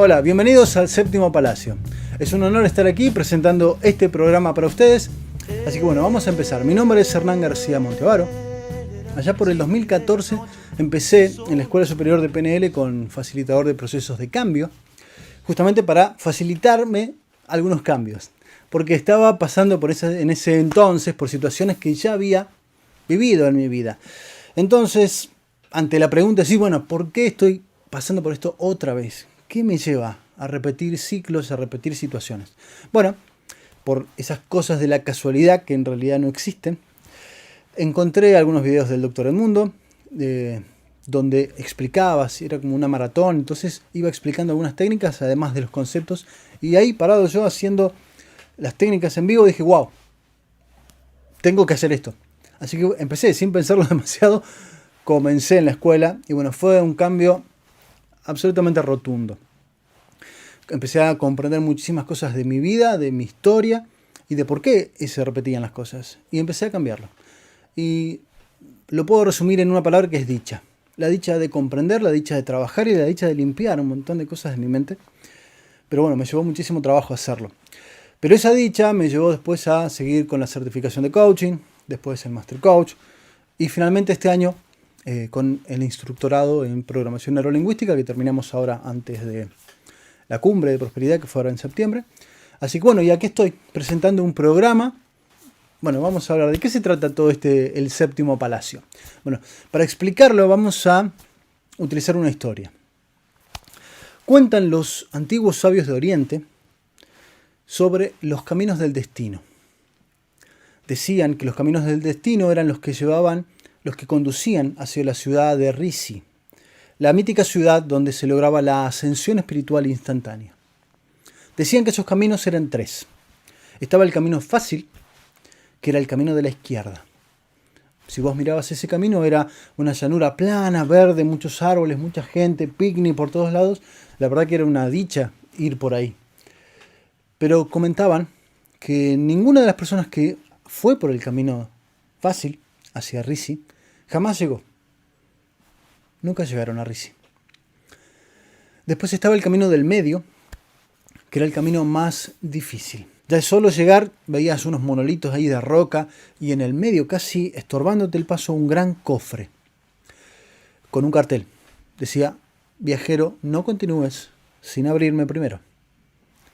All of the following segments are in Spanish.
Hola, bienvenidos al Séptimo Palacio. Es un honor estar aquí presentando este programa para ustedes. Así que bueno, vamos a empezar. Mi nombre es Hernán García Monteavaro. Allá por el 2014 empecé en la Escuela Superior de PNL con facilitador de procesos de cambio, justamente para facilitarme algunos cambios, porque estaba pasando en ese entonces por situaciones que ya había vivido en mi vida. Entonces, ante la pregunta, sí, bueno, ¿por qué estoy pasando por esto otra vez? ¿Qué me lleva a repetir ciclos, a repetir situaciones? Bueno, por esas cosas de la casualidad que en realidad no existen, encontré algunos videos del Dr. Edmundo, donde explicaba, si era como una maratón, entonces iba explicando algunas técnicas, además de los conceptos, y ahí parado yo haciendo las técnicas en vivo, dije, wow, tengo que hacer esto. Así que empecé, sin pensarlo demasiado, comencé en la escuela, y bueno, fue un cambio absolutamente rotundo. Empecé a comprender muchísimas cosas de mi vida, de mi historia, y de por qué se repetían las cosas, y empecé a cambiarlo. Y lo puedo resumir en una palabra que es dicha. La dicha de comprender, la dicha de trabajar y la dicha de limpiar un montón de cosas de mi mente. Pero bueno, me llevó muchísimo trabajo hacerlo. Pero esa dicha me llevó después a seguir con la certificación de coaching, después el Master Coach, y finalmente este año con el instructorado en programación neurolingüística, que terminamos ahora antes de la cumbre de prosperidad, que fue ahora en septiembre. Así que bueno, y aquí estoy presentando un programa. Bueno, vamos a hablar de qué se trata todo el Séptimo Palacio. Bueno, para explicarlo vamos a utilizar una historia. Cuentan los antiguos sabios de Oriente sobre los caminos del destino. Decían que los caminos del destino eran los que conducían hacia la ciudad de Risi, la mítica ciudad donde se lograba la ascensión espiritual instantánea. Decían que esos caminos eran tres. Estaba el camino fácil, que era el camino de la izquierda. Si vos mirabas ese camino, era una llanura plana, verde, muchos árboles, mucha gente, picnic por todos lados. La verdad que era una dicha ir por ahí. Pero comentaban que ninguna de las personas que fue por el camino fácil hacia Risi jamás llegó. Nunca llegaron a Risi. Después estaba el camino del medio, que era el camino más difícil. Ya de solo llegar veías unos monolitos ahí de roca y en el medio, casi estorbándote el paso, un gran cofre con un cartel. Decía, viajero, no continúes sin abrirme primero.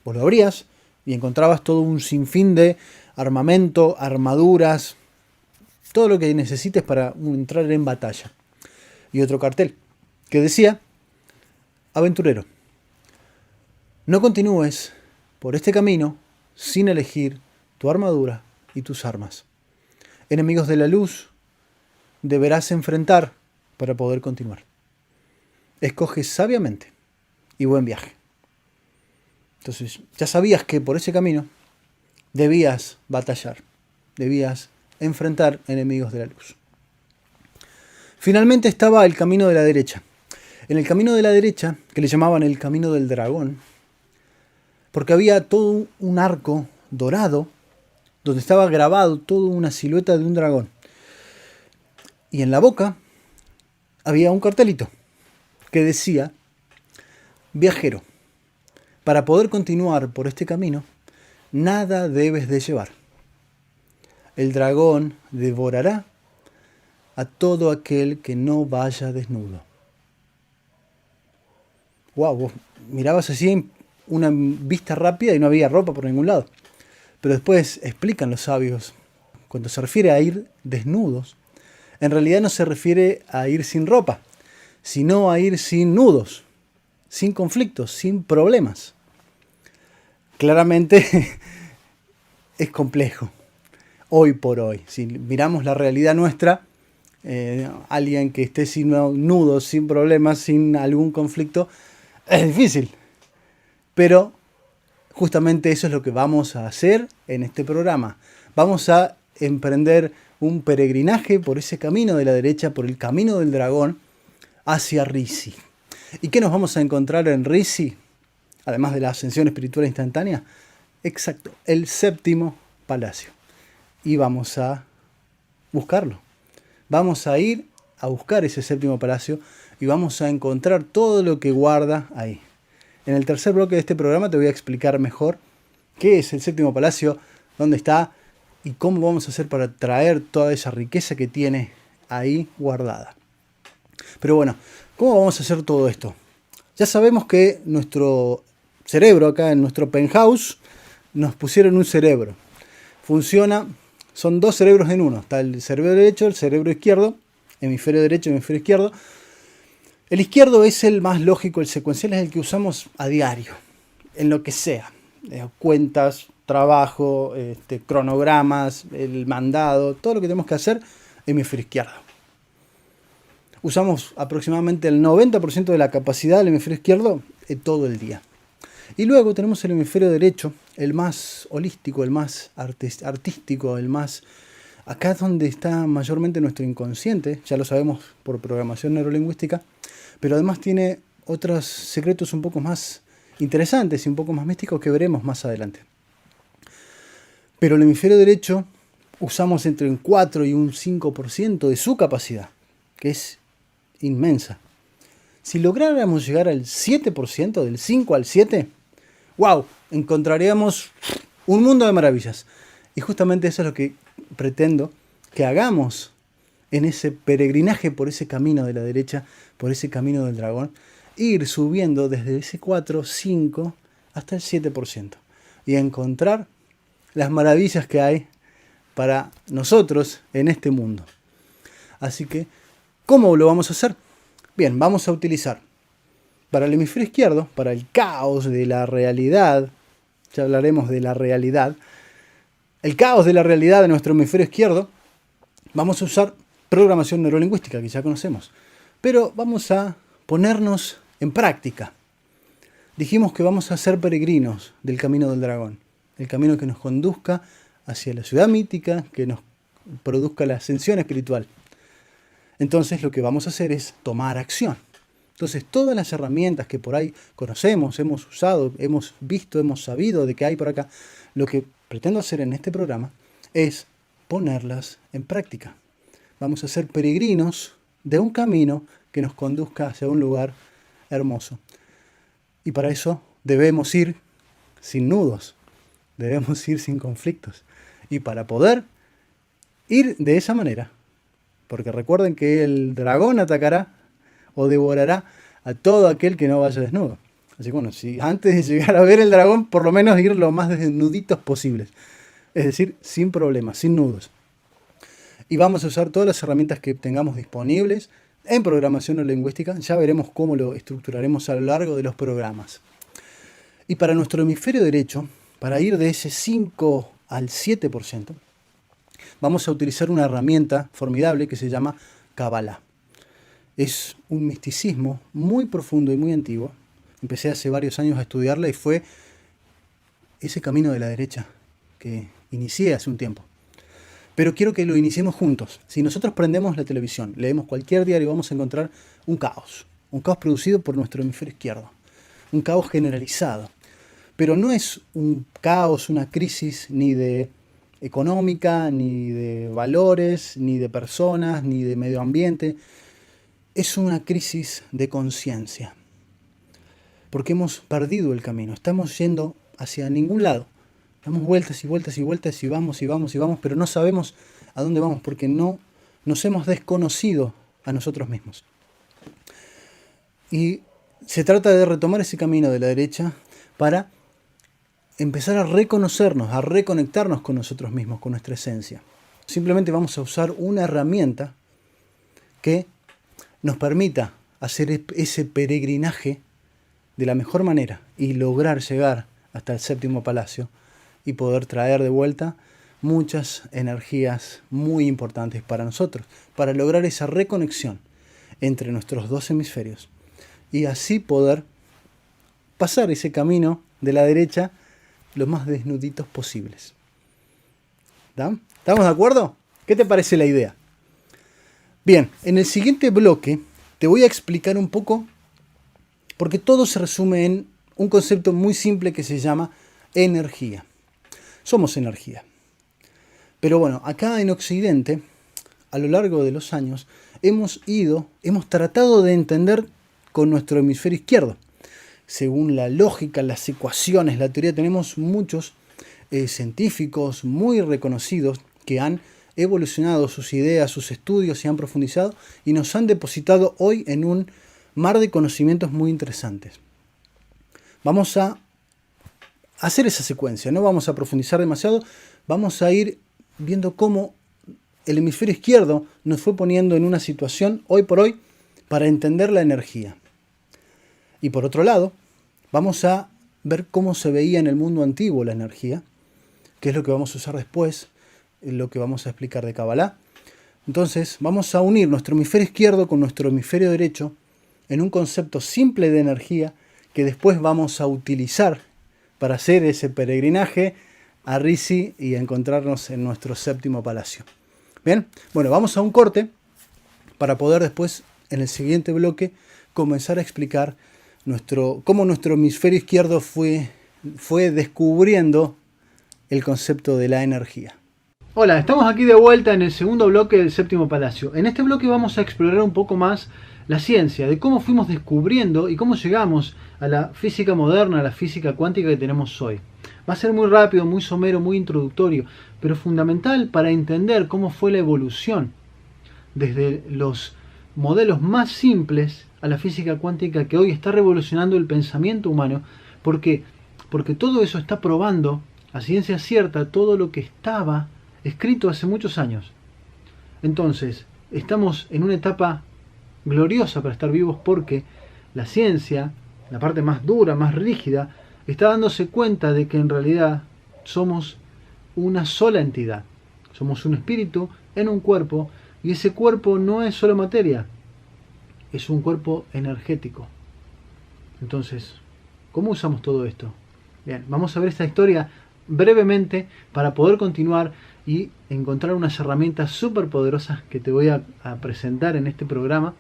Vos lo abrías y encontrabas todo un sinfín de armamento, armaduras, todo lo que necesites para entrar en batalla. Y otro cartel que decía, aventurero, no continúes por este camino sin elegir tu armadura y tus armas. Enemigos de la luz deberás enfrentar para poder continuar. Escoge sabiamente y buen viaje. Entonces, ya sabías que por ese camino debías batallar, debías enfrentar enemigos de la luz. Finalmente estaba el camino de la derecha. En el camino de la derecha, que le llamaban el camino del dragón, porque había todo un arco dorado donde estaba grabado toda una silueta de un dragón. Y en la boca había un cartelito que decía, viajero, para poder continuar por este camino, nada debes de llevar. El dragón devorará a todo aquel que no vaya desnudo. Wow, vos mirabas así una vista rápida y no había ropa por ningún lado. Pero después explican los sabios, cuando se refiere a ir desnudos, en realidad no se refiere a ir sin ropa, sino a ir sin nudos, sin conflictos, sin problemas. Claramente es complejo, hoy por hoy. Si miramos la realidad nuestra, alguien que esté sin nudos, sin problemas, sin algún conflicto, es difícil. Pero justamente eso es lo que vamos a hacer en este programa. Vamos a emprender un peregrinaje por ese camino de la derecha, por el camino del dragón, hacia Risi. ¿Y qué nos vamos a encontrar en Risi? Además de la ascensión espiritual instantánea. Exacto, el séptimo palacio. Y vamos a buscarlo. Vamos a ir a buscar ese séptimo palacio y vamos a encontrar todo lo que guarda ahí. En el tercer bloque de este programa te voy a explicar mejor qué es el séptimo palacio, dónde está y cómo vamos a hacer para traer toda esa riqueza que tiene ahí guardada. Pero bueno, ¿cómo vamos a hacer todo esto? Ya sabemos que nuestro cerebro, acá en nuestro penthouse, nos pusieron un cerebro. Funciona, son dos cerebros en uno. Está el cerebro derecho, el cerebro izquierdo, hemisferio derecho, hemisferio izquierdo. El izquierdo es el más lógico, el secuencial es el que usamos a diario, en lo que sea. Cuentas, trabajo, cronogramas, el mandado, todo lo que tenemos que hacer, hemisferio izquierdo. Usamos aproximadamente el 90% de la capacidad del hemisferio izquierdo todo el día. Y luego tenemos el hemisferio derecho, el más holístico, el más artístico, el más... Acá es donde está mayormente nuestro inconsciente, ya lo sabemos por programación neurolingüística, pero además tiene otros secretos un poco más interesantes y un poco más místicos que veremos más adelante. Pero el hemisferio derecho usamos entre un 4 y un 5% de su capacidad, que es inmensa. Si lográramos llegar al 7%, del 5 al 7, ¡wow! Encontraríamos un mundo de maravillas. Y justamente eso es lo que pretendo que hagamos en ese peregrinaje por ese camino de la derecha, por ese camino del dragón, ir subiendo desde ese 4, 5 hasta el 7% y encontrar las maravillas que hay para nosotros en este mundo. Así que, ¿cómo lo vamos a hacer? Bien, vamos a utilizar para el hemisferio izquierdo, para el caos de la realidad, ya hablaremos de la realidad, el caos de la realidad de nuestro hemisferio izquierdo, vamos a usar programación neurolingüística, que ya conocemos, pero vamos a ponernos en práctica. Dijimos que vamos a ser peregrinos del camino del dragón, el camino que nos conduzca hacia la ciudad mítica, que nos produzca la ascensión espiritual. Entonces lo que vamos a hacer es tomar acción. Entonces todas las herramientas que por ahí conocemos, hemos usado, hemos visto, hemos sabido de que hay por acá, lo que pretendo hacer en este programa es ponerlas en práctica. Vamos a ser peregrinos de un camino que nos conduzca hacia un lugar hermoso. Y para eso debemos ir sin nudos, debemos ir sin conflictos. Y para poder ir de esa manera, porque recuerden que el dragón atacará o devorará a todo aquel que no vaya desnudo. Así que bueno, si antes de llegar a ver el dragón, por lo menos ir lo más desnuditos posibles. Es decir, sin problemas, sin nudos. Y vamos a usar todas las herramientas que tengamos disponibles en programación neurolingüística. Ya veremos cómo lo estructuraremos a lo largo de los programas. Y para nuestro hemisferio derecho, para ir de ese 5 al 7%, vamos a utilizar una herramienta formidable que se llama Kabbalah. Es un misticismo muy profundo y muy antiguo. Empecé hace varios años a estudiarla y fue ese camino de la derecha que inicié hace un tiempo. Pero quiero que lo iniciemos juntos. Si nosotros prendemos la televisión, leemos cualquier diario, vamos a encontrar un caos producido por nuestro hemisferio izquierdo, un caos generalizado. Pero no es un caos, una crisis ni de económica, ni de valores, ni de personas, ni de medio ambiente. Es una crisis de conciencia. Porque hemos perdido el camino, estamos yendo hacia ningún lado. Damos vueltas y vueltas y vueltas y vamos y vamos y vamos, pero no sabemos a dónde vamos porque no nos hemos desconocido a nosotros mismos. Y se trata de retomar ese camino de la derecha para empezar a reconocernos, a reconectarnos con nosotros mismos, con nuestra esencia. Simplemente vamos a usar una herramienta que nos permita hacer ese peregrinaje de la mejor manera y lograr llegar hasta el séptimo palacio y poder traer de vuelta muchas energías muy importantes para nosotros, para lograr esa reconexión entre nuestros dos hemisferios y así poder pasar ese camino de la derecha lo más desnuditos posibles. ¿Da? ¿Estamos de acuerdo? ¿Qué te parece la idea? Bien, en el siguiente bloque te voy a explicar un poco, porque todo se resume en un concepto muy simple que se llama energía. Somos energía. Pero bueno, acá en Occidente, a lo largo de los años, hemos tratado de entender con nuestro hemisferio izquierdo, según la lógica, las ecuaciones, la teoría. Tenemos muchos científicos muy reconocidos que han evolucionado sus ideas, sus estudios, y han profundizado y nos han depositado hoy en un mar de conocimientos muy interesantes. Vamos a hacer esa secuencia, no vamos a profundizar demasiado, vamos a ir viendo cómo el hemisferio izquierdo nos fue poniendo en una situación hoy por hoy para entender la energía. Y por otro lado, vamos a ver cómo se veía en el mundo antiguo la energía, que es lo que vamos a usar después, lo que vamos a explicar de Kabbalah. Entonces vamos a unir nuestro hemisferio izquierdo con nuestro hemisferio derecho en un concepto simple de energía que después vamos a utilizar para hacer ese peregrinaje a Risi y a encontrarnos en nuestro séptimo palacio. Bien, bueno, vamos a un corte para poder después, en el siguiente bloque, comenzar a explicar cómo nuestro hemisferio izquierdo fue descubriendo el concepto de la energía. Hola, estamos aquí de vuelta en el segundo bloque del séptimo palacio. En este bloque vamos a explorar un poco más la ciencia, de cómo fuimos descubriendo y cómo llegamos a la física moderna, a la física cuántica que tenemos hoy. Va a ser muy rápido, muy somero, muy introductorio, pero fundamental para entender cómo fue la evolución desde los modelos más simples a la física cuántica que hoy está revolucionando el pensamiento humano, porque todo eso está probando a ciencia cierta todo lo que estaba escrito hace muchos años. Entonces, estamos en una etapa gloriosa para estar vivos porque la ciencia, la parte más dura, más rígida, está dándose cuenta de que en realidad somos una sola entidad. Somos un espíritu en un cuerpo y ese cuerpo no es solo materia, es un cuerpo energético. Entonces, ¿cómo usamos todo esto? Bien, vamos a ver esta historia brevemente para poder continuar y encontrar unas herramientas súper poderosas que te voy a presentar en este programa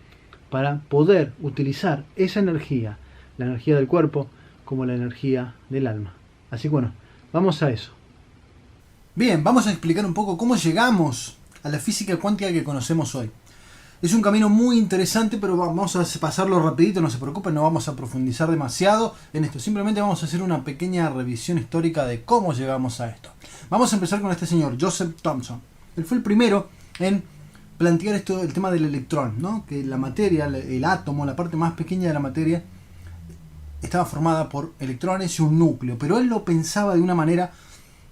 para poder utilizar esa energía, la energía del cuerpo, como la energía del alma. Así que bueno, vamos a eso. Bien, vamos a explicar un poco cómo llegamos a la física cuántica que conocemos hoy. Es un camino muy interesante, pero vamos a pasarlo rapidito, no se preocupen, no vamos a profundizar demasiado en esto. Simplemente vamos a hacer una pequeña revisión histórica de cómo llegamos a esto. Vamos a empezar con este señor, Joseph Thomson. Él fue el primero en plantear el tema del electrón, ¿no? Que la materia, el átomo, la parte más pequeña de la materia, estaba formada por electrones y un núcleo. Pero él lo pensaba de una manera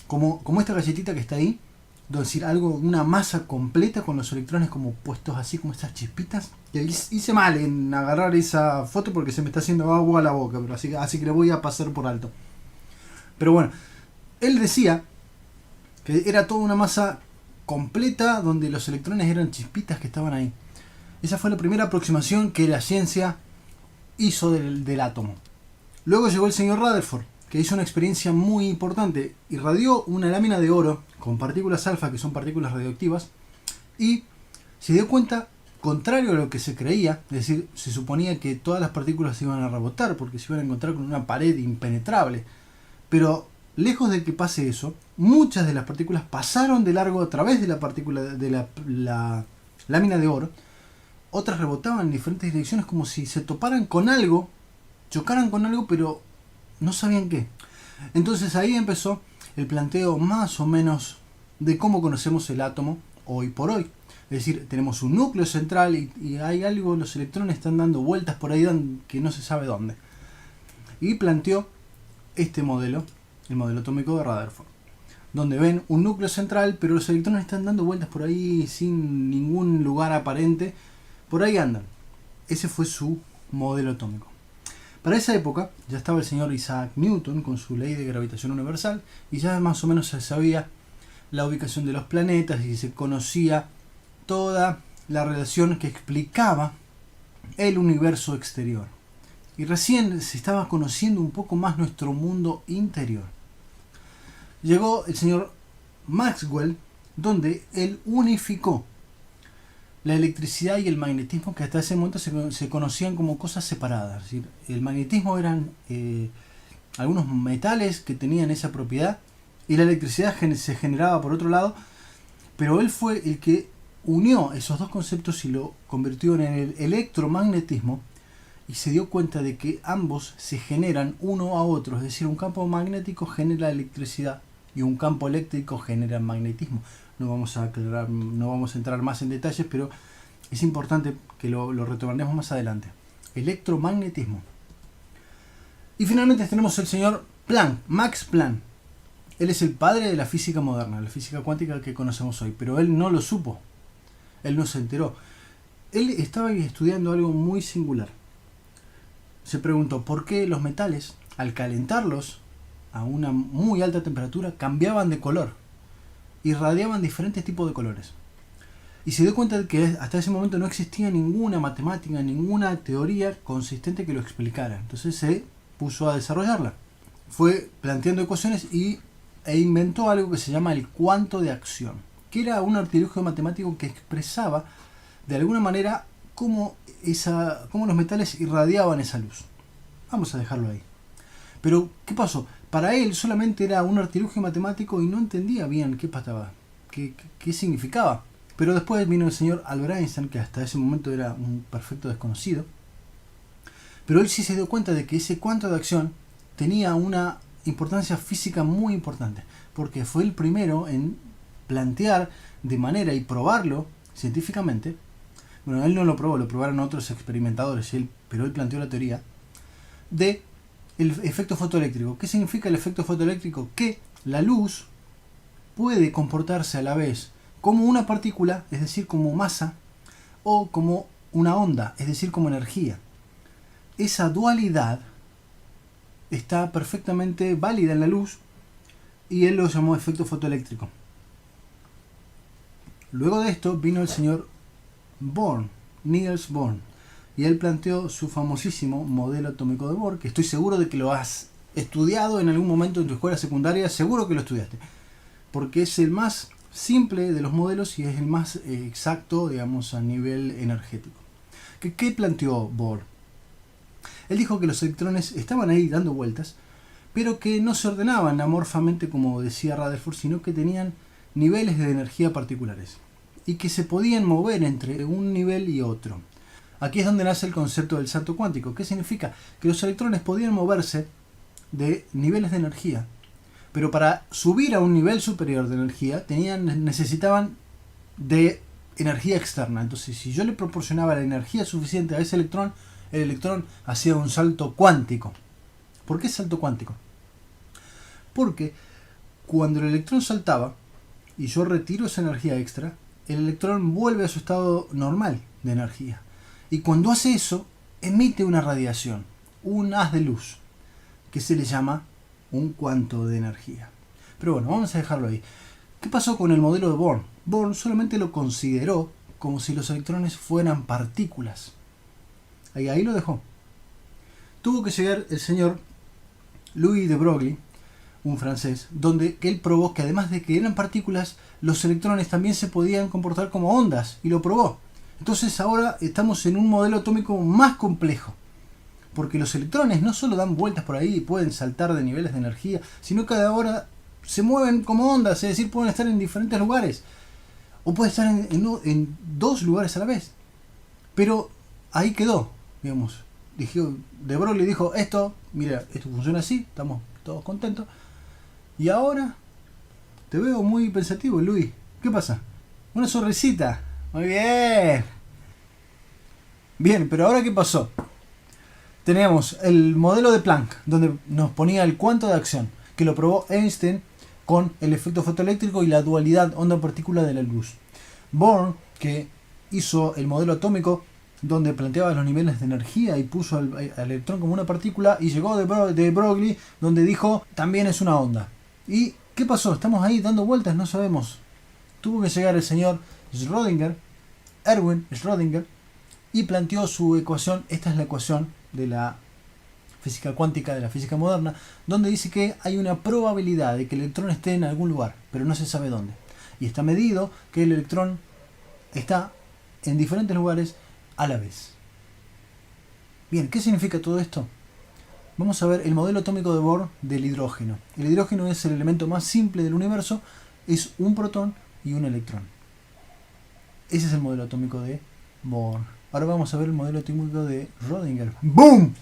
como esta galletita que está ahí, es decir, una masa completa con los electrones como puestos así, como estas chispitas. Y hice mal en agarrar esa foto porque se me está haciendo agua a la boca, pero así que le voy a pasar por alto. Pero bueno, él decía que era toda una masa completa donde los electrones eran chispitas que estaban ahí. Esa fue la primera aproximación que la ciencia hizo del átomo. Luego llegó el señor Rutherford, que hizo una experiencia muy importante. Irradió una lámina de oro con partículas alfa, que son partículas radioactivas, y se dio cuenta, contrario a lo que se creía, es decir, se suponía que todas las partículas se iban a rebotar porque se iban a encontrar con una pared impenetrable. Pero lejos de que pase eso, muchas de las partículas pasaron de largo a través de la partícula de la lámina de oro. Otras rebotaban en diferentes direcciones como si se toparan con algo, chocaran con algo, pero no sabían qué. Entonces ahí empezó el planteo más o menos de cómo conocemos el átomo hoy por hoy. Es decir, tenemos un núcleo central y hay algo, los electrones están dando vueltas por ahí que no se sabe dónde. Y planteó este modelo, el modelo atómico de Rutherford, donde ven un núcleo central, pero los electrones están dando vueltas por ahí sin ningún lugar aparente. Por ahí andan. Ese fue su modelo atómico. Para esa época ya estaba el señor Isaac Newton con su ley de gravitación universal y ya más o menos se sabía la ubicación de los planetas y se conocía toda la relación que explicaba el universo exterior. Y recién se estaba conociendo un poco más nuestro mundo interior. Llegó el señor Maxwell, donde él unificó la electricidad y el magnetismo, que hasta ese momento se conocían como cosas separadas. Es decir, el magnetismo eran algunos metales que tenían esa propiedad y la electricidad se generaba por otro lado, pero él fue el que unió esos dos conceptos y lo convirtió en el electromagnetismo, y se dio cuenta de que ambos se generan uno a otro, es decir, un campo magnético genera electricidad y un campo eléctrico genera magnetismo. No vamos a aclarar, no vamos a entrar más en detalles, pero es importante que lo retomaremos más adelante. Electromagnetismo. Y finalmente tenemos el señor Planck, Max Planck. Él es el padre de la física moderna, la física cuántica que conocemos hoy, pero él no lo supo, él no se enteró. Él estaba estudiando algo muy singular. Se preguntó por qué los metales, al calentarlos a una muy alta temperatura, cambiaban de color, irradiaban diferentes tipos de colores. Y se dio cuenta de que hasta ese momento no existía ninguna matemática, ninguna teoría consistente que lo explicara. Entonces se puso a desarrollarla. Fue planteando ecuaciones e inventó algo que se llama el cuanto de acción, que era un artilugio matemático que expresaba de alguna manera cómo los metales irradiaban esa luz. Vamos a dejarlo ahí. Pero, ¿qué pasó? Para él solamente era un artilugio matemático y no entendía bien qué significaba. Pero después vino el señor Albert Einstein, que hasta ese momento era un perfecto desconocido. Pero él sí se dio cuenta de que ese cuanto de acción tenía una importancia física muy importante, porque fue el primero en plantear de manera y probarlo científicamente. Bueno, él no lo probó, lo probaron otros experimentadores, pero él planteó la teoría de el efecto fotoeléctrico. ¿Qué significa el efecto fotoeléctrico? Que la luz puede comportarse a la vez como una partícula, es decir, como masa, o como una onda, es decir, como energía. Esa dualidad está perfectamente válida en la luz y él lo llamó efecto fotoeléctrico. Luego de esto vino el señor Bohr, Niels Bohr, y él planteó su famosísimo modelo atómico de Bohr, que estoy seguro de que lo has estudiado en algún momento en tu escuela secundaria, seguro que lo estudiaste, porque es el más simple de los modelos y es el más exacto, digamos, a nivel energético. ¿Qué planteó Bohr? Él dijo que los electrones estaban ahí dando vueltas, pero que no se ordenaban amorfamente como decía Rutherford, sino que tenían niveles de energía particulares y que se podían mover entre un nivel y otro. Aquí es donde nace el concepto del salto cuántico. ¿Qué significa? Que los electrones podían moverse de niveles de energía, pero para subir a un nivel superior de energía necesitaban de energía externa. Entonces, si yo le proporcionaba la energía suficiente a ese electrón, el electrón hacía un salto cuántico. ¿Por qué salto cuántico? Porque cuando el electrón saltaba y yo retiro esa energía extra, el electrón vuelve a su estado normal de energía. Y cuando hace eso, emite una radiación, un haz de luz, que se le llama un cuanto de energía. Pero bueno, vamos a dejarlo ahí. ¿Qué pasó con el modelo de Bohr? Bohr solamente lo consideró como si los electrones fueran partículas. Ahí lo dejó. Tuvo que llegar el señor Louis de Broglie, un francés, que él probó que además de que eran partículas, los electrones también se podían comportar como ondas, y lo probó. Entonces ahora estamos en un modelo atómico más complejo, porque los electrones no solo dan vueltas por ahí y pueden saltar de niveles de energía, sino que ahora se mueven como ondas, es decir, pueden estar en diferentes lugares, o pueden estar en dos lugares a la vez. Pero ahí quedó, digamos. De Broglie dijo, mira, esto funciona así, estamos todos contentos. Y ahora te veo muy pensativo, Luis. ¿Qué pasa? Una sonrisita. Muy bien. Bien, pero ahora ¿qué pasó? Teníamos el modelo de Planck, donde nos ponía el cuanto de acción, que lo probó Einstein con el efecto fotoeléctrico y la dualidad onda-partícula de la luz. Bohr, que hizo el modelo atómico, donde planteaba los niveles de energía y puso al electrón como una partícula, y llegó de Broglie, donde dijo, también es una onda. ¿Y qué pasó? Estamos ahí dando vueltas, no sabemos. Tuvo que llegar el señor Schrödinger, Erwin Schrödinger, y planteó su ecuación. Esta es la ecuación de la física cuántica, de la física moderna, donde dice que hay una probabilidad de que el electrón esté en algún lugar, pero no se sabe dónde. Y está medido que el electrón está en diferentes lugares a la vez. Bien, ¿qué significa todo esto? Vamos a ver el modelo atómico de Bohr del hidrógeno. El hidrógeno es el elemento más simple del universo, es un protón y un electrón. Ese es el modelo atómico de Bohr. Ahora vamos a ver el modelo atómico de Rödinger. ¡Boom!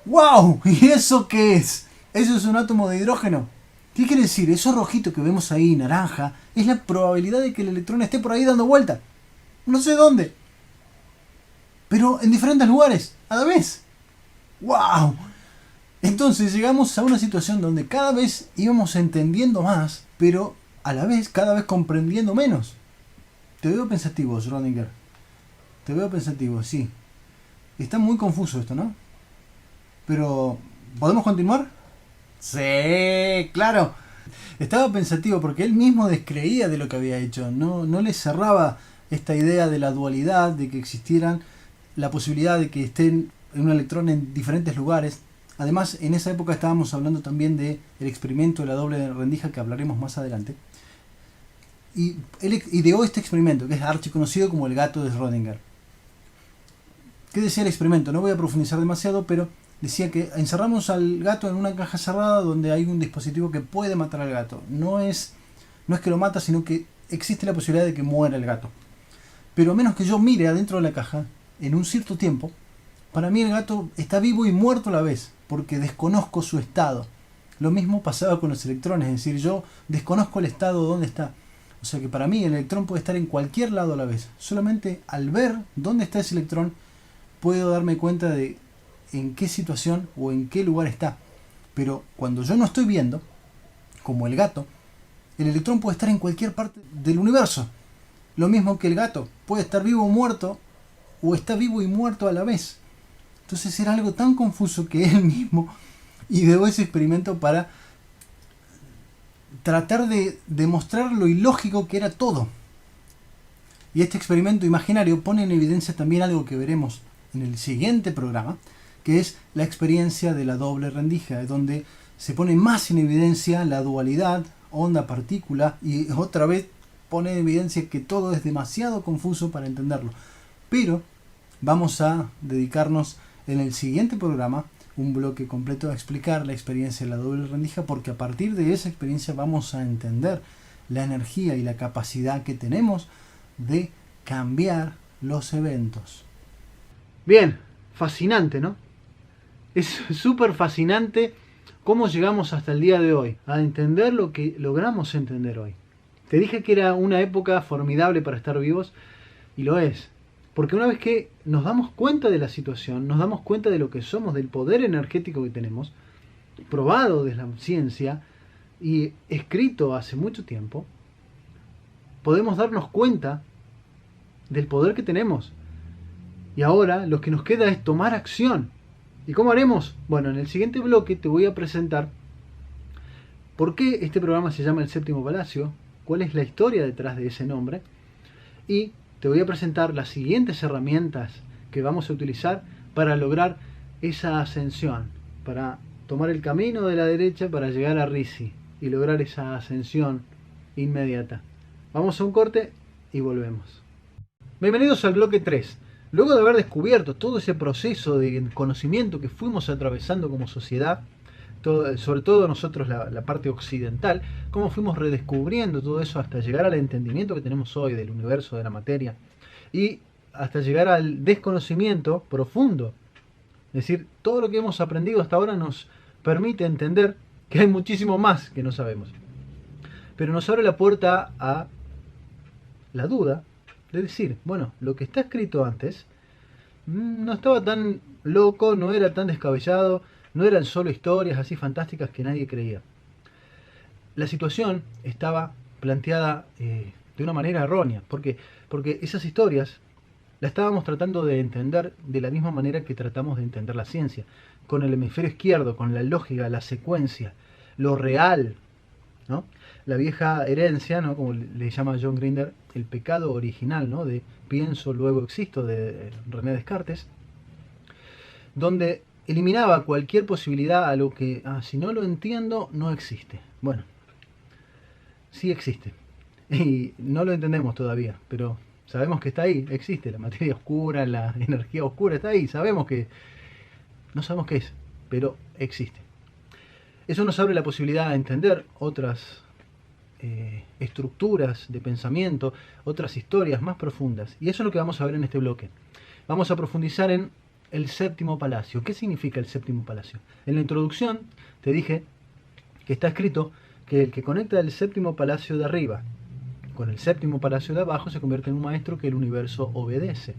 ¡Wow! ¿Y eso qué es? ¿Eso es un átomo de hidrógeno? ¿Qué quiere decir? Eso rojito que vemos ahí, naranja, es la probabilidad de que el electrón esté por ahí dando vuelta. No sé dónde. Pero en diferentes lugares, a la vez. ¡Wow! Entonces llegamos a una situación donde cada vez íbamos entendiendo más, pero a la vez cada vez comprendiendo menos. Te veo pensativo, Schrödinger. Te veo pensativo, sí. Está muy confuso esto, ¿no? Pero, ¿podemos continuar? Sí, claro. Estaba pensativo porque él mismo descreía de lo que había hecho. No le cerraba esta idea de la dualidad, de que existieran la posibilidad de que estén un electrón en diferentes lugares. Además, en esa época estábamos hablando también del experimento de la doble rendija que hablaremos más adelante. Y él ideó este experimento, que es archiconocido como el gato de Schrödinger. ¿Qué decía el experimento? No voy a profundizar demasiado, pero decía que encerramos al gato en una caja cerrada donde hay un dispositivo que puede matar al gato. No es que lo mata, sino que existe la posibilidad de que muera el gato. Pero a menos que yo mire adentro de la caja, en un cierto tiempo, para mí el gato está vivo y muerto a la vez, porque desconozco su estado. Lo mismo pasaba con los electrones, es decir, yo desconozco el estado donde está. O sea que para mí el electrón puede estar en cualquier lado a la vez. Solamente al ver dónde está ese electrón, puedo darme cuenta de en qué situación o en qué lugar está. Pero cuando yo no estoy viendo, como el gato, el electrón puede estar en cualquier parte del universo. Lo mismo que el gato puede estar vivo o muerto, o está vivo y muerto a la vez. Entonces era algo tan confuso que él mismo ideó ese experimento para tratar de demostrar lo ilógico que era todo. Y este experimento imaginario pone en evidencia también algo que veremos en el siguiente programa, que es la experiencia de la doble rendija, donde se pone más en evidencia la dualidad onda-partícula y otra vez pone en evidencia que todo es demasiado confuso para entenderlo. Pero vamos a dedicarnos en el siguiente programa un bloque completo a explicar la experiencia de la doble rendija, porque a partir de esa experiencia vamos a entender la energía y la capacidad que tenemos de cambiar los eventos. Bien, fascinante, ¿no? Es súper fascinante cómo llegamos hasta el día de hoy a entender lo que logramos entender hoy. Te dije que era una época formidable para estar vivos, y lo es. Porque una vez que nos damos cuenta de la situación, nos damos cuenta de lo que somos, del poder energético que tenemos, probado desde la ciencia y escrito hace mucho tiempo, podemos darnos cuenta del poder que tenemos. Y ahora lo que nos queda es tomar acción. ¿Y cómo haremos? Bueno, en el siguiente bloque te voy a presentar por qué este programa se llama El Séptimo Palacio, cuál es la historia detrás de ese nombre, y te voy a presentar las siguientes herramientas que vamos a utilizar para lograr esa ascensión, para tomar el camino de la derecha para llegar a Risi y lograr esa ascensión inmediata. Vamos a un corte y volvemos. Bienvenidos al bloque 3. Luego de haber descubierto todo ese proceso de conocimiento que fuimos atravesando como sociedad, sobre todo nosotros la parte occidental, cómo fuimos redescubriendo todo eso hasta llegar al entendimiento que tenemos hoy del universo, de la materia, y hasta llegar al desconocimiento profundo. Es decir, todo lo que hemos aprendido hasta ahora nos permite entender que hay muchísimo más que no sabemos. Pero nos abre la puerta a la duda de decir, bueno, lo que está escrito antes no estaba tan loco, no era tan descabellado, no eran solo historias así fantásticas que nadie creía. La situación estaba planteada de una manera errónea. ¿Por qué? Porque esas historias las estábamos tratando de entender de la misma manera que tratamos de entender la ciencia, con el hemisferio izquierdo, con la lógica, la secuencia, lo real, ¿no? La vieja herencia, ¿no? Como le llama John Grinder, el pecado original, ¿no? De pienso, luego existo, de René Descartes, donde eliminaba cualquier posibilidad a lo que, si no lo entiendo, no existe. Bueno, sí existe. Y no lo entendemos todavía, pero sabemos que está ahí, existe. La materia oscura, la energía oscura está ahí. Sabemos que, no sabemos qué es, pero existe. Eso nos abre la posibilidad de entender otras estructuras de pensamiento, otras historias más profundas. Y eso es lo que vamos a ver en este bloque. vamos a profundizar en el séptimo palacio. ¿Qué significa el séptimo palacio? En la introducción te dije que está escrito que el que conecta el séptimo palacio de arriba con el séptimo palacio de abajo se convierte en un maestro que el universo obedece.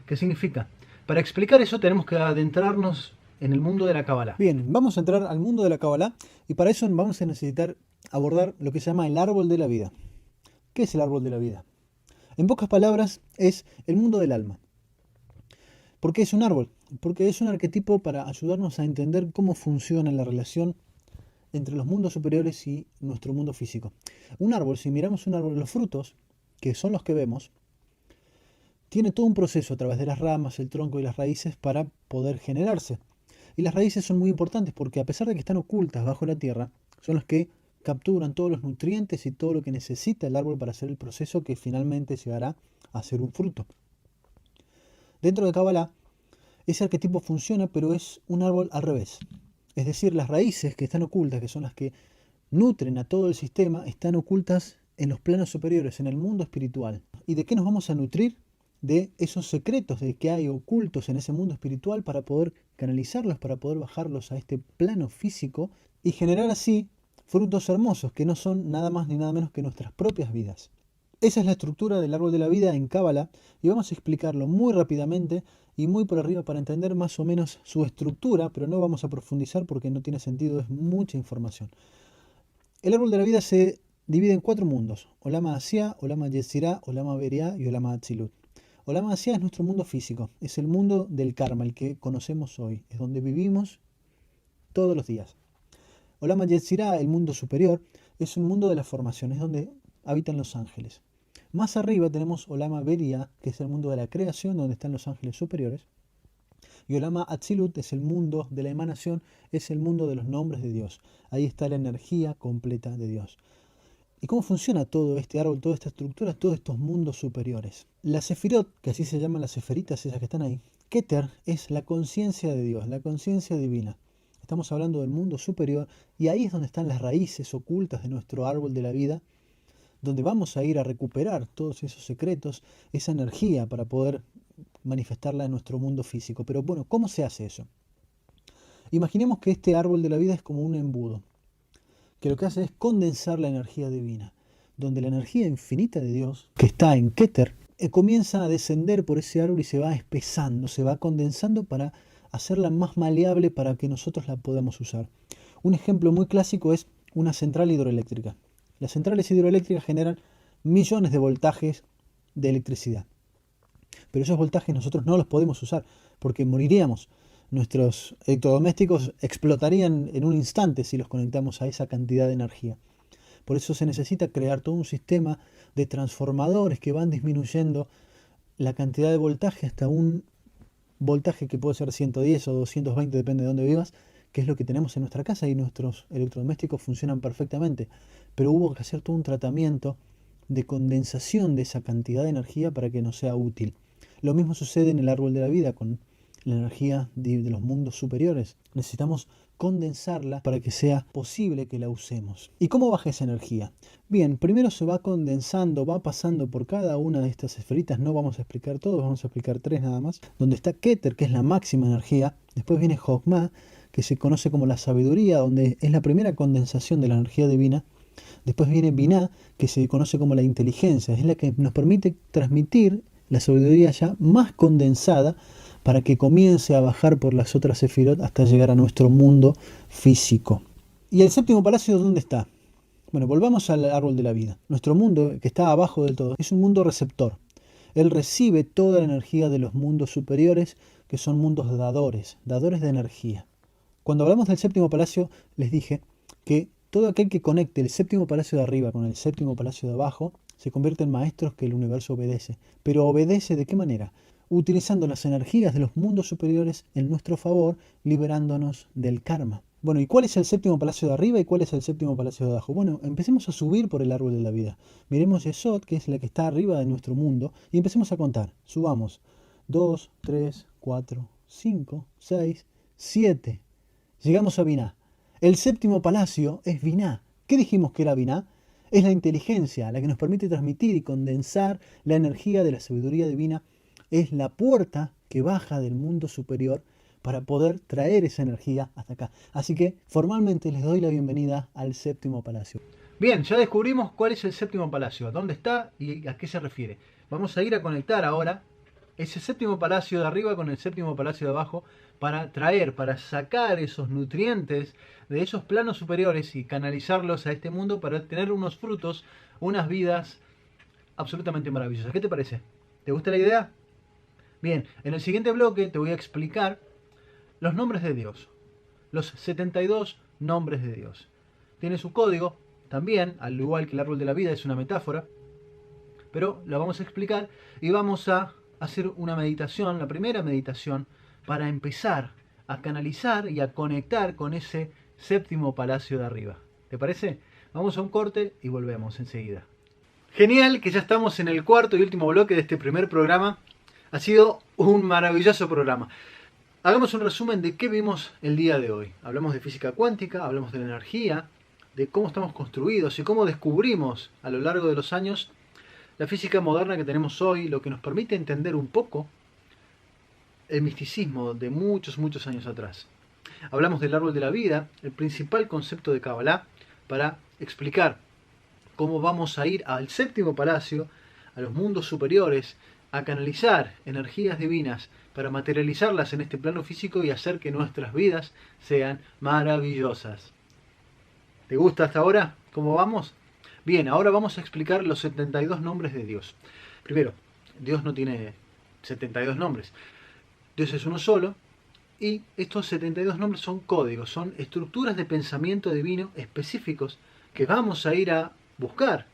¿Qué significa? Para explicar eso tenemos que adentrarnos en el mundo de la Kabbalah. Bien, vamos a entrar al mundo de la Kabbalah y para eso vamos a necesitar abordar lo que se llama el árbol de la vida. ¿Qué es el árbol de la vida? En pocas palabras, es el mundo del alma. ¿Por qué es un árbol? Porque es un arquetipo para ayudarnos a entender cómo funciona la relación entre los mundos superiores y nuestro mundo físico. Un árbol, si miramos un árbol, los frutos, que son los que vemos, tiene todo un proceso a través de las ramas, el tronco y las raíces para poder generarse. Y las raíces son muy importantes porque a pesar de que están ocultas bajo la tierra, son las que capturan todos los nutrientes y todo lo que necesita el árbol para hacer el proceso que finalmente llegará a ser un fruto. Dentro de Kabbalah, ese arquetipo funciona, pero es un árbol al revés. Es decir, las raíces que están ocultas, que son las que nutren a todo el sistema, están ocultas en los planos superiores, en el mundo espiritual. ¿Y de qué nos vamos a nutrir? De esos secretos de que hay ocultos en ese mundo espiritual para poder canalizarlos, para poder bajarlos a este plano físico y generar así frutos hermosos que no son nada más ni nada menos que nuestras propias vidas. Esa es la estructura del árbol de la vida en Kabbalah y vamos a explicarlo muy rápidamente y muy por arriba para entender más o menos su estructura, pero no vamos a profundizar porque no tiene sentido, es mucha información. El árbol de la vida se divide en 4 mundos: Olama Asiá, Olama Yetzirá, Olama Beriá y Olama Atzilut. Olama Asiá es nuestro mundo físico, es el mundo del karma, el que conocemos hoy, es donde vivimos todos los días. Olama Yetzirá, el mundo superior, es un mundo de la formación, es donde habitan los ángeles. Más arriba tenemos Olama Beriá, que es el mundo de la creación, donde están los ángeles superiores. Y Olama Atzilut es el mundo de la emanación, es el mundo de los nombres de Dios. Ahí está la energía completa de Dios. ¿Y cómo funciona todo este árbol, toda esta estructura, todos estos mundos superiores? La Sefirot, que así se llaman las seferitas, esas que están ahí, Keter es la conciencia de Dios, la conciencia divina. Estamos hablando del mundo superior y ahí es donde están las raíces ocultas de nuestro árbol de la vida, donde vamos a ir a recuperar todos esos secretos, esa energía para poder manifestarla en nuestro mundo físico. Pero bueno, ¿cómo se hace eso? Imaginemos que este árbol de la vida es como un embudo, que lo que hace es condensar la energía divina, donde la energía infinita de Dios, que está en Keter, comienza a descender por ese árbol y se va espesando, se va condensando para hacerla más maleable para que nosotros la podamos usar. Un ejemplo muy clásico es una central hidroeléctrica. Las centrales hidroeléctricas generan millones de voltajes de electricidad. Pero esos voltajes nosotros no los podemos usar porque moriríamos. Nuestros electrodomésticos explotarían en un instante si los conectamos a esa cantidad de energía. Por eso se necesita crear todo un sistema de transformadores que van disminuyendo la cantidad de voltaje hasta un voltaje que puede ser 110 o 220, depende de dónde vivas, que es lo que tenemos en nuestra casa y nuestros electrodomésticos funcionan perfectamente. Pero hubo que hacer todo un tratamiento de condensación de esa cantidad de energía para que nos sea útil. Lo mismo sucede en el árbol de la vida con la energía de los mundos superiores. Necesitamos condensarla para que sea posible que la usemos. ¿Y cómo baja esa energía? Bien, primero se va condensando, va pasando por cada una de estas esferitas. No vamos a explicar todo, vamos a explicar 3 nada más. Donde está Keter, que es la máxima energía. Después viene Jochma, que se conoce como la sabiduría, donde es la primera condensación de la energía divina. Después viene Binah, que se conoce como la inteligencia, es la que nos permite transmitir la sabiduría ya más condensada para que comience a bajar por las otras sefirot hasta llegar a nuestro mundo físico. ¿Y el séptimo palacio dónde está? Bueno, volvamos al árbol de la vida. Nuestro mundo, que está abajo del todo, es un mundo receptor. Él recibe toda la energía de los mundos superiores, que son mundos dadores de energía. Cuando hablamos del séptimo palacio, les dije que todo aquel que conecte el séptimo palacio de arriba con el séptimo palacio de abajo se convierte en maestros que el universo obedece. Pero obedece ¿de qué manera? Utilizando las energías de los mundos superiores en nuestro favor, liberándonos del karma. Bueno, ¿y cuál es el séptimo palacio de arriba y cuál es el séptimo palacio de abajo? Bueno, empecemos a subir por el árbol de la vida. Miremos Yesod, que es la que está arriba de nuestro mundo, y empecemos a contar. Subamos 2, 3, 4, 5, 6, 7. Llegamos a Binah. El séptimo palacio es Binah. ¿Qué dijimos que era Binah? Es la inteligencia, la que nos permite transmitir y condensar la energía de la sabiduría divina es la puerta que baja del mundo superior para poder traer esa energía hasta acá. Así que formalmente les doy la bienvenida al séptimo palacio. Bien, ya descubrimos cuál es el séptimo palacio, dónde está y a qué se refiere. Vamos a ir a conectar ahora ese séptimo palacio de arriba con el séptimo palacio de abajo para traer, para sacar esos nutrientes de esos planos superiores y canalizarlos a este mundo para tener unos frutos, unas vidas absolutamente maravillosas. ¿Qué te parece? ¿Te gusta la idea? Bien, en el siguiente bloque te voy a explicar los nombres de Dios, los 72 nombres de Dios. Tiene su código, también, al igual que el árbol de la vida, es una metáfora, pero la vamos a explicar y vamos a hacer una meditación, la primera meditación, para empezar a canalizar y a conectar con ese séptimo palacio de arriba. ¿Te parece? Vamos a un corte y volvemos enseguida. Genial que ya estamos en el cuarto y último bloque de este primer programa. Ha sido un maravilloso programa. Hagamos un resumen de qué vimos el día de hoy. Hablamos de física cuántica, hablamos de la energía, de cómo estamos construidos y cómo descubrimos a lo largo de los años la física moderna que tenemos hoy, lo que nos permite entender un poco el misticismo de muchos años atrás. Hablamos del árbol de la vida, el principal concepto de Kabbalah, para explicar cómo vamos a ir al séptimo palacio, a los mundos superiores, a canalizar energías divinas para materializarlas en este plano físico y hacer que nuestras vidas sean maravillosas. ¿Te gusta hasta ahora? ¿Cómo vamos? Bien, ahora vamos a explicar los 72 nombres de Dios. Primero, Dios no tiene 72 nombres. Dios es uno solo y estos 72 nombres son códigos, son estructuras de pensamiento divino específicos que vamos a ir a buscar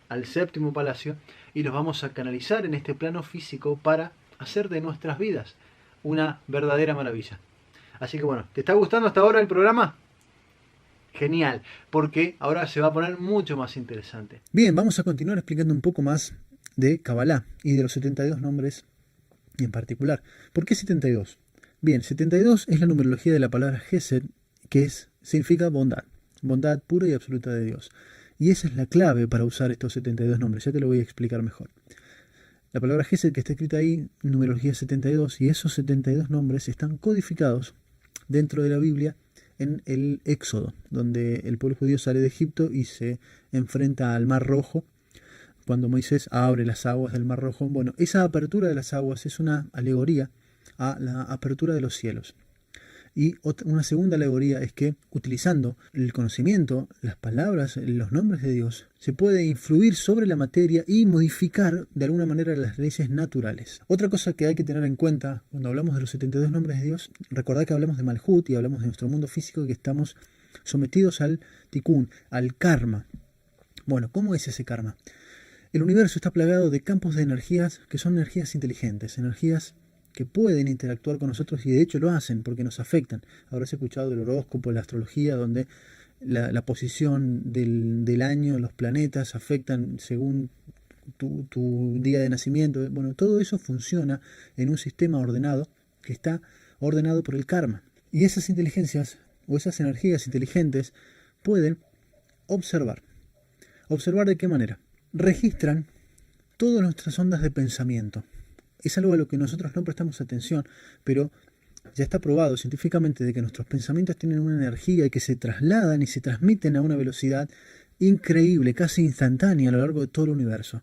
al séptimo palacio y los vamos a canalizar en este plano físico para hacer de nuestras vidas una verdadera maravilla. Así que bueno, ¿te está gustando hasta ahora el programa? Genial, porque ahora se va a poner mucho más interesante. Bien, vamos a continuar explicando un poco más de Kabbalah y de los 72 nombres en particular. ¿Por qué 72? Bien, 72 es la numerología de la palabra Gesed, que significa bondad, bondad pura y absoluta de Dios. Y esa es la clave para usar estos 72 nombres, ya te lo voy a explicar mejor. La palabra Gesed que está escrita ahí, numerología 72, y esos 72 nombres están codificados dentro de la Biblia en el Éxodo, donde el pueblo judío sale de Egipto y se enfrenta al Mar Rojo, cuando Moisés abre las aguas del Mar Rojo. Bueno, esa apertura de las aguas es una alegoría a la apertura de los cielos. Y una segunda alegoría es que, utilizando el conocimiento, las palabras, los nombres de Dios, se puede influir sobre la materia y modificar de alguna manera las leyes naturales. Otra cosa que hay que tener en cuenta cuando hablamos de los 72 nombres de Dios, recordad que hablamos de Malhut y hablamos de nuestro mundo físico y que estamos sometidos al tikkun, al karma. Bueno, ¿cómo es ese karma? El universo está plagado de campos de energías que son energías inteligentes, energías que pueden interactuar con nosotros y de hecho lo hacen porque nos afectan. Habrás escuchado del horóscopo, la astrología, donde la posición del año, los planetas afectan según tu día de nacimiento. Bueno, todo eso funciona en un sistema ordenado que está ordenado por el karma. Y esas inteligencias o esas energías inteligentes pueden observar. ¿Observar de qué manera? Registran todas nuestras ondas de pensamiento. Es algo a lo que nosotros no prestamos atención, pero ya está probado científicamente de que nuestros pensamientos tienen una energía y que se trasladan y se transmiten a una velocidad increíble, casi instantánea a lo largo de todo el universo.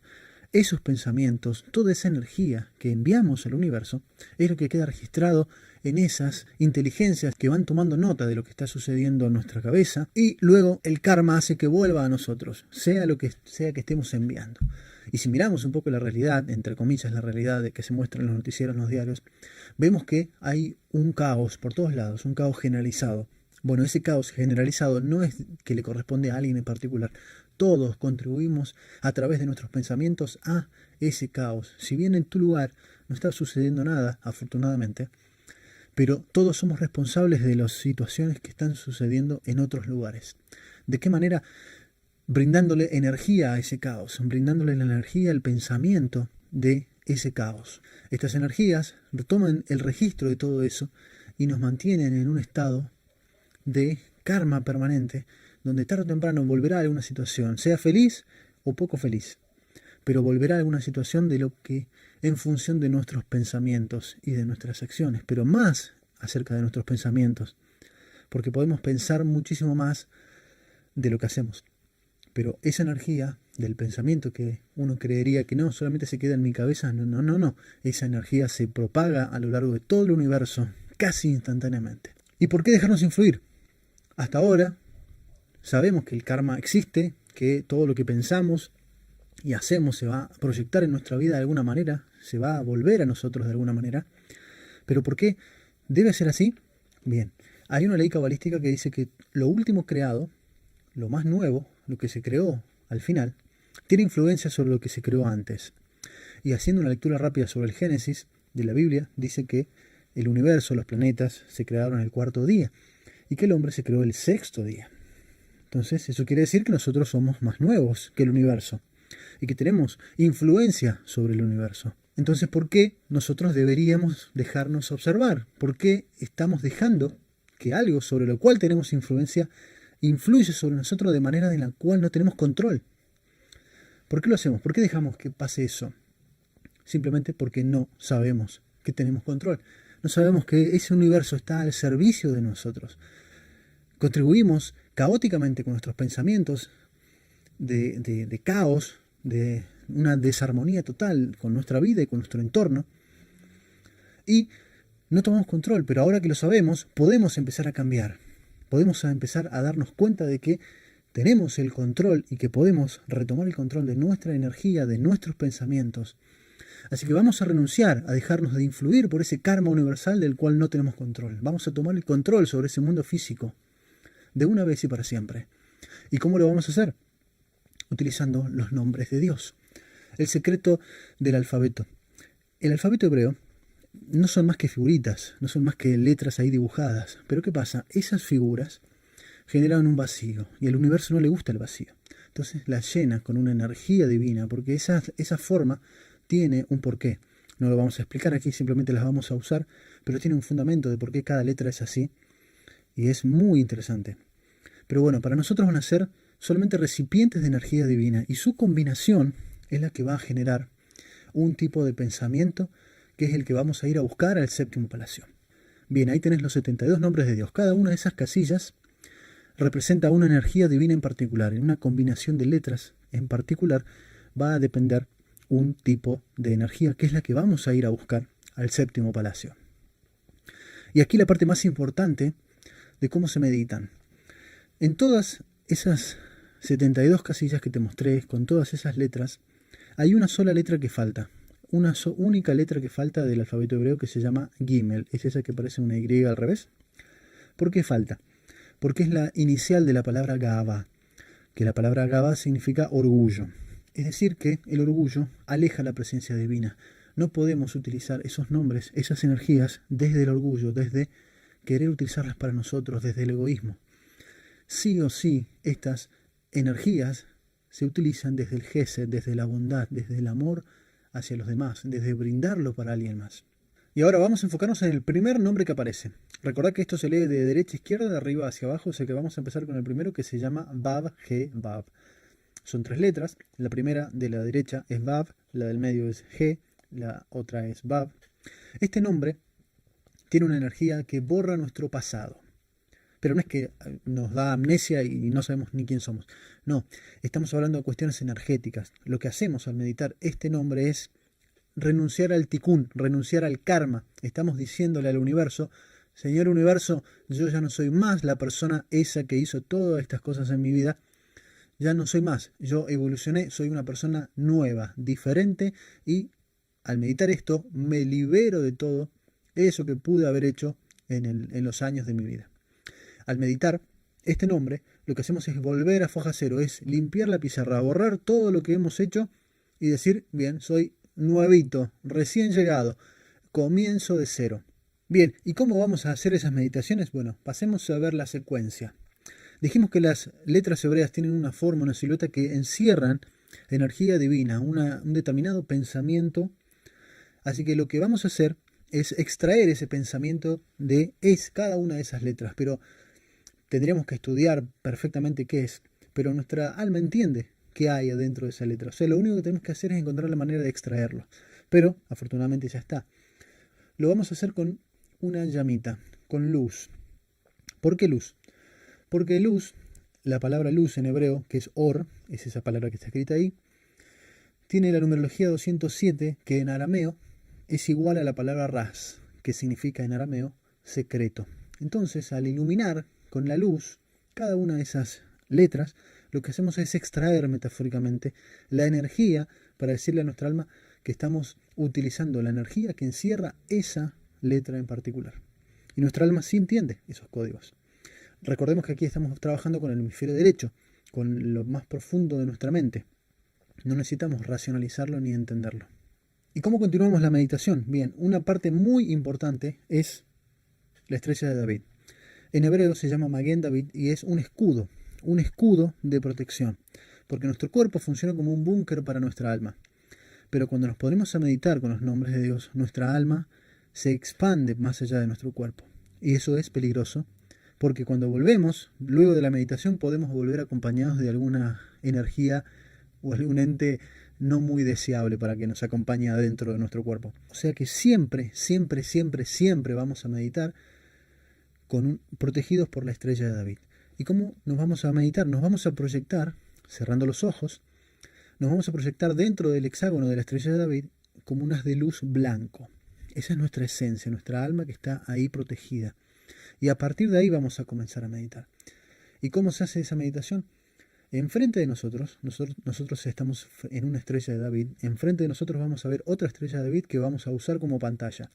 Esos pensamientos, toda esa energía que enviamos al universo, es lo que queda registrado en esas inteligencias que van tomando nota de lo que está sucediendo en nuestra cabeza y luego el karma hace que vuelva a nosotros, sea lo que sea que estemos enviando. Y si miramos un poco la realidad, entre comillas la realidad de que se muestra en los noticieros, en los diarios, vemos que hay un caos por todos lados, un caos generalizado. Bueno, ese caos generalizado no es que le corresponde a alguien en particular. Todos contribuimos a través de nuestros pensamientos a ese caos. Si bien en tu lugar no está sucediendo nada, afortunadamente, pero todos somos responsables de las situaciones que están sucediendo en otros lugares. ¿De qué manera? Brindándole energía a ese caos, brindándole la energía al pensamiento de ese caos. Estas energías toman el registro de todo eso y nos mantienen en un estado de karma permanente, donde tarde o temprano volverá a alguna situación, sea feliz o poco feliz. pero volverá a alguna situación de lo que en función de nuestros pensamientos y de nuestras acciones, pero más acerca de nuestros pensamientos, porque podemos pensar muchísimo más de lo que hacemos. Pero esa energía del pensamiento que uno creería que no, solamente se queda en mi cabeza, no. Esa energía se propaga a lo largo de todo el universo, casi instantáneamente. ¿Y por qué dejarnos influir? Hasta ahora sabemos que el karma existe, que todo lo que pensamos y hacemos se va a proyectar en nuestra vida de alguna manera, se va a volver a nosotros de alguna manera. ¿Pero por qué debe ser así? Bien, hay una ley cabalística que dice que lo último creado, lo más nuevo, lo que se creó al final, tiene influencia sobre lo que se creó antes. Y haciendo una lectura rápida sobre el Génesis de la Biblia, dice que el universo, los planetas, se crearon el cuarto día y que el hombre se creó el sexto día. Entonces, eso quiere decir que nosotros somos más nuevos que el universo y que tenemos influencia sobre el universo. Entonces, ¿por qué nosotros deberíamos dejarnos observar? ¿Por qué estamos dejando que algo sobre lo cual tenemos influencia influye sobre nosotros de manera en la cual no tenemos control? ¿Por qué lo hacemos? ¿Por qué dejamos que pase eso? Simplemente porque no sabemos que tenemos control. No sabemos que ese universo está al servicio de nosotros. Contribuimos caóticamente con nuestros pensamientos de caos, de una desarmonía total con nuestra vida y con nuestro entorno. Y no tomamos control, pero ahora que lo sabemos, podemos empezar a cambiar. Podemos empezar a darnos cuenta de que tenemos el control y que podemos retomar el control de nuestra energía, de nuestros pensamientos. Así que vamos a renunciar a dejarnos de influir por ese karma universal del cual no tenemos control. Vamos a tomar el control sobre ese mundo físico de una vez y para siempre. ¿Y cómo lo vamos a hacer? Utilizando los nombres de Dios. El secreto del alfabeto. El alfabeto hebreo no son más que figuritas, no son más que letras ahí dibujadas. Pero ¿qué pasa? Esas figuras generan un vacío y al universo no le gusta el vacío. Entonces la llena con una energía divina, porque esa forma tiene un porqué. No lo vamos a explicar aquí, simplemente las vamos a usar, pero tiene un fundamento de por qué cada letra es así y es muy interesante. Pero bueno, para nosotros van a ser solamente recipientes de energía divina y su combinación es la que va a generar un tipo de pensamiento que es el que vamos a ir a buscar al séptimo palacio. Bien, ahí tenés los 72 nombres de Dios. Cada una de esas casillas representa una energía divina en particular. En una combinación de letras en particular va a depender un tipo de energía que es la que vamos a ir a buscar al séptimo palacio. Y aquí la parte más importante de cómo se meditan. En todas esas 72 casillas que te mostré, con todas esas letras, hay una sola letra que falta. Una única letra que falta del alfabeto hebreo que se llama Gimel. Es esa que parece una Y al revés. ¿Por qué falta? Porque es la inicial de la palabra Gavá, que la palabra Gavá significa orgullo. Es decir, que el orgullo aleja la presencia divina. No podemos utilizar esos nombres, esas energías, desde el orgullo, desde querer utilizarlas para nosotros, desde el egoísmo. Sí o sí, estas energías se utilizan desde el gesed, desde la bondad, desde el amor hacia los demás, desde brindarlo para alguien más. Y ahora vamos a enfocarnos en el primer nombre que aparece. Recordad que esto se lee de derecha a izquierda, de arriba hacia abajo, o sea que vamos a empezar con el primero que se llama Vav, G, Vav. Son 3 letras, la primera de la derecha es Vav, la del medio es G, la otra es Vav. Este nombre tiene una energía que borra nuestro pasado. Pero no es que nos da amnesia y no sabemos ni quién somos. No, estamos hablando de cuestiones energéticas. Lo que hacemos al meditar este nombre es renunciar al tikkun, renunciar al karma. Estamos diciéndole al universo: Señor universo, yo ya no soy más la persona esa que hizo todas estas cosas en mi vida. Ya no soy más. Yo evolucioné, soy una persona nueva, diferente, y al meditar esto me libero de todo eso que pude haber hecho en los años de mi vida. Al meditar este nombre, lo que hacemos es volver a foja cero, es limpiar la pizarra, borrar todo lo que hemos hecho y decir: bien, soy nuevito, recién llegado, comienzo de cero. Bien, ¿y cómo vamos a hacer esas meditaciones? Bueno, pasemos a ver la secuencia. Dijimos que las letras hebreas tienen una forma, una silueta que encierran energía divina, un determinado pensamiento. Así que lo que vamos a hacer es extraer ese pensamiento de cada una de esas letras, pero tendríamos que estudiar perfectamente qué es. Pero nuestra alma entiende qué hay adentro de esa letra. O sea, lo único que tenemos que hacer es encontrar la manera de extraerlo. Pero, afortunadamente, ya está. Lo vamos a hacer con una llamita, con luz. ¿Por qué luz? Porque luz, la palabra luz en hebreo, que es or, es esa palabra que está escrita ahí, tiene la numerología 207, que en arameo es igual a la palabra ras, que significa en arameo secreto. Entonces, al iluminar con la luz cada una de esas letras, lo que hacemos es extraer metafóricamente la energía para decirle a nuestra alma que estamos utilizando la energía que encierra esa letra en particular. Y nuestra alma sí entiende esos códigos. Recordemos que aquí estamos trabajando con el hemisferio derecho, con lo más profundo de nuestra mente. No necesitamos racionalizarlo ni entenderlo. ¿Y cómo continuamos la meditación? Bien, una parte muy importante es la estrella de David. En hebreo se llama Maguen David y es un escudo de protección, porque nuestro cuerpo funciona como un búnker para nuestra alma. Pero cuando nos ponemos a meditar con los nombres de Dios, nuestra alma se expande más allá de nuestro cuerpo. Y eso es peligroso, porque cuando volvemos, luego de la meditación, podemos volver acompañados de alguna energía o algún ente no muy deseable para que nos acompañe adentro de nuestro cuerpo. O sea que siempre vamos a meditar protegidos por la estrella de David. ¿Y cómo nos vamos a meditar? Nos vamos a proyectar, cerrando los ojos, nos vamos a proyectar dentro del hexágono de la estrella de David como un haz de luz blanco. Esa es nuestra esencia, nuestra alma que está ahí protegida. Y a partir de ahí vamos a comenzar a meditar. ¿Y cómo se hace esa meditación? Enfrente de nosotros estamos en una estrella de David, enfrente de nosotros vamos a ver otra estrella de David que vamos a usar como pantalla.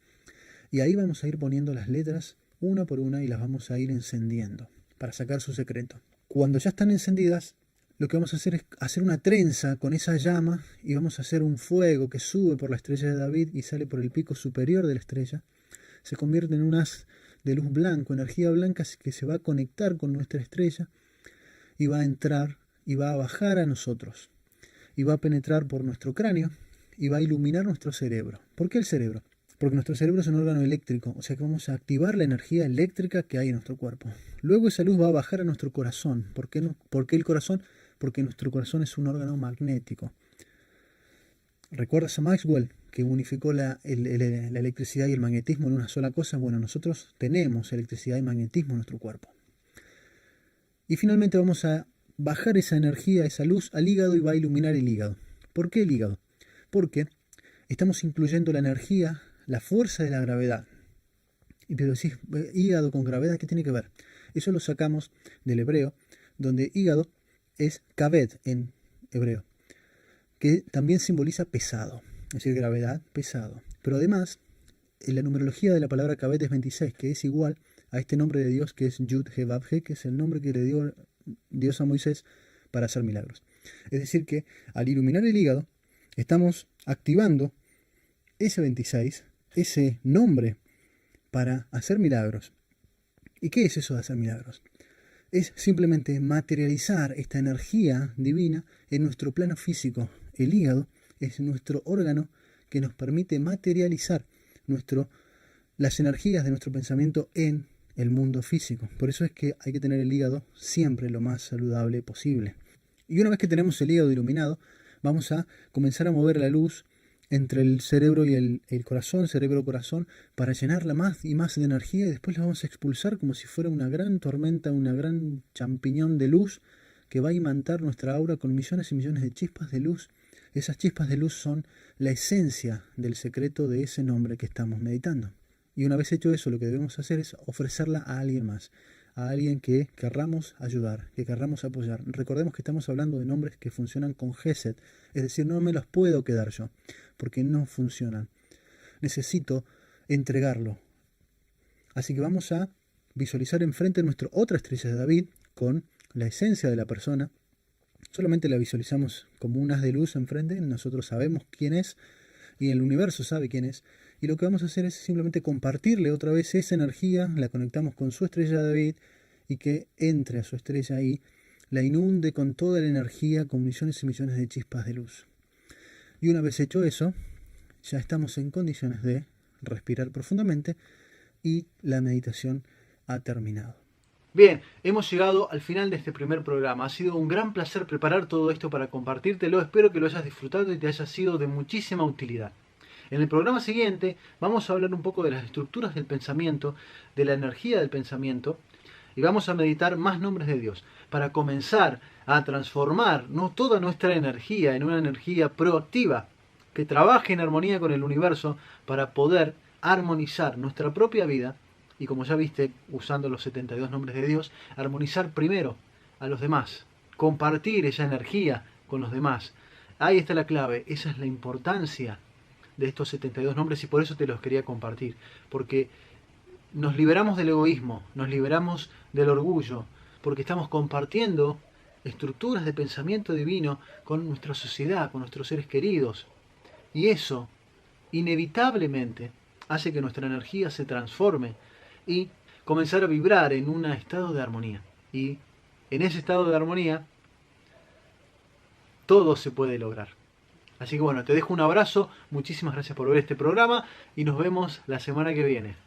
Y ahí vamos a ir poniendo las letras una por una y las vamos a ir encendiendo para sacar su secreto. Cuando ya están encendidas, lo que vamos a hacer es hacer una trenza con esa llama y vamos a hacer un fuego que sube por la estrella de David y sale por el pico superior de la estrella. Se convierte en un haz de luz blanco, energía blanca que se va a conectar con nuestra estrella y va a entrar y va a bajar a nosotros y va a penetrar por nuestro cráneo y va a iluminar nuestro cerebro. ¿Por qué el cerebro? Porque nuestro cerebro es un órgano eléctrico, o sea que vamos a activar la energía eléctrica que hay en nuestro cuerpo. Luego esa luz va a bajar a nuestro corazón. ¿Por qué no? ¿Por qué el corazón? Porque nuestro corazón es un órgano magnético. ¿Recuerdas a Maxwell que unificó la electricidad y el magnetismo en una sola cosa? Bueno, nosotros tenemos electricidad y magnetismo en nuestro cuerpo. Y finalmente vamos a bajar esa energía, esa luz al hígado y va a iluminar el hígado. ¿Por qué el hígado? Porque estamos incluyendo la energía, la fuerza de la gravedad. Y pero decís, hígado con gravedad, ¿qué tiene que ver? Eso lo sacamos del hebreo, donde hígado es kaved en hebreo, que también simboliza pesado, es decir, gravedad, pesado. Pero además, en la numerología de la palabra kaved es 26, que es igual a este nombre de Dios que es Yud He Vav He, que es el nombre que le dio Dios a Moisés para hacer milagros. Es decir que al iluminar el hígado, estamos activando ese 26, ese nombre para hacer milagros. ¿Y qué es eso de hacer milagros? Es simplemente materializar esta energía divina en nuestro plano físico. El hígado es nuestro órgano que nos permite materializar las energías de nuestro pensamiento en el mundo físico. Por eso es que hay que tener el hígado siempre lo más saludable posible. Y una vez que tenemos el hígado iluminado, vamos a comenzar a mover la luz entre el cerebro y el corazón, cerebro-corazón, para llenarla más y más de energía y después la vamos a expulsar como si fuera una gran tormenta, una gran champiñón de luz que va a imantar nuestra aura con millones y millones de chispas de luz. Esas chispas de luz son la esencia del secreto de ese nombre que estamos meditando. Y una vez hecho eso, lo que debemos hacer es ofrecerla a alguien más, a alguien que querramos ayudar, que querramos apoyar. Recordemos que estamos hablando de nombres que funcionan con Gesed, es decir, no me los puedo quedar yo, porque no funcionan. Necesito entregarlo. Así que vamos a visualizar enfrente de nuestra otra estrella de David con la esencia de la persona. Solamente la visualizamos como un haz de luz enfrente, nosotros sabemos quién es y el universo sabe quién es. Y lo que vamos a hacer es simplemente compartirle otra vez esa energía, la conectamos con su estrella de David y que entre a su estrella y la inunde con toda la energía, con millones y millones de chispas de luz. Y una vez hecho eso, ya estamos en condiciones de respirar profundamente y la meditación ha terminado. Bien, hemos llegado al final de este primer programa. Ha sido un gran placer preparar todo esto para compartírtelo. Espero que lo hayas disfrutado y te haya sido de muchísima utilidad. En el programa siguiente vamos a hablar un poco de las estructuras del pensamiento, de la energía del pensamiento, y vamos a meditar más nombres de Dios para comenzar a transformar toda nuestra energía en una energía proactiva que trabaje en armonía con el universo para poder armonizar nuestra propia vida y, como ya viste, usando los 72 nombres de Dios, armonizar primero a los demás, compartir esa energía con los demás. Ahí está la clave, esa es la importancia de estos 72 nombres y por eso te los quería compartir, porque nos liberamos del egoísmo, nos liberamos del orgullo, porque estamos compartiendo estructuras de pensamiento divino con nuestra sociedad, con nuestros seres queridos. Y eso, inevitablemente, hace que nuestra energía se transforme y comenzar a vibrar en un estado de armonía. Y en ese estado de armonía, todo se puede lograr. Así que bueno, te dejo un abrazo, muchísimas gracias por ver este programa y nos vemos la semana que viene.